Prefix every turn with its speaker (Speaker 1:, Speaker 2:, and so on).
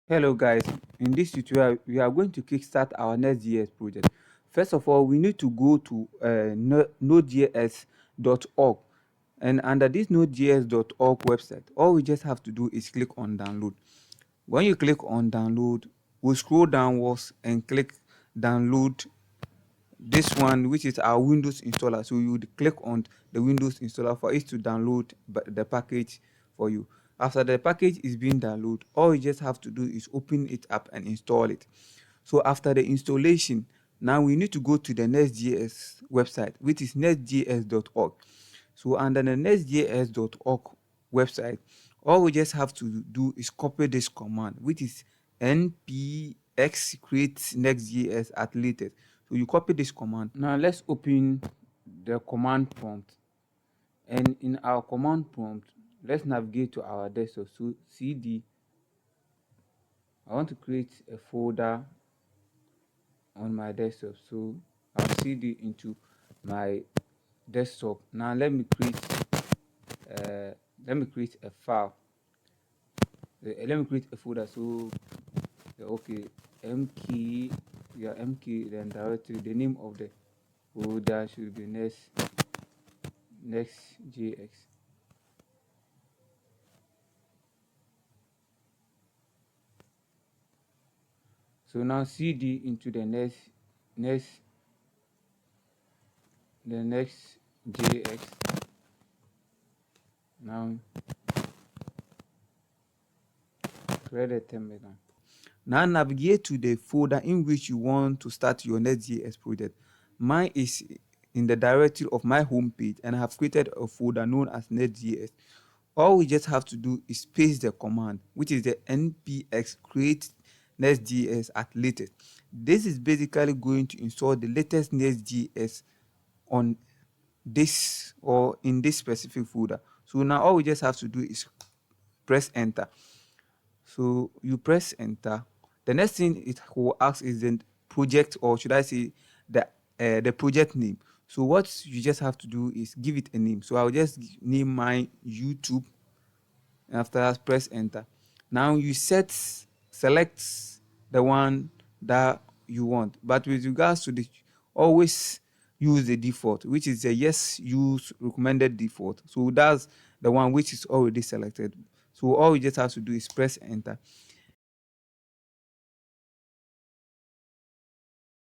Speaker 1: Hello guys, in this tutorial we are going to kickstart our Next.js project. First of all, we need to go to nodejs.org, and under this nodejs.org website, all we just have to do is click on download. When you click on download, we'll scroll downwards and click download this one, which is our Windows installer. So you would click on the Windows installer for it to download the package for you. After the package is being downloaded, all you just have to do is open it up and install it. So after the installation, now we need to go to the Next.js website, which is nextjs.org. So under the nextjs.org website, all we just have to do is copy this command, which is npx create nextjs at latest. So you copy this command. Now let's open the command prompt, and in our command prompt, let's navigate to our desktop. So cd, I want to create a folder on my desktop, so I'll cd into my desktop. Now let me create a file. Let me create a folder. So okay, mkey, yeah, mkey, then directory, the name of the folder should be next.js. So now cd into the next.js. Now create a terminal. Now navigate to the folder in which you want to start your Next.js project. Mine is in the directory of my home page, and I have created a folder known as Next.js. All we just have to do is paste the command, which is the npx create Next.js at latest. This is basically going to install the latest Next.js on this or in this specific folder. So now all we just have to do is press enter. So you press enter. The next thing it will ask is the project, or should I say the project name. So what you just have to do is give it a name. So I'll just name my YouTube. After that, press enter. Now you select the one that you want, but with regards to the, always use the default, which is the yes use recommended default. So that's the one which is already selected. So all you just have to do is press enter.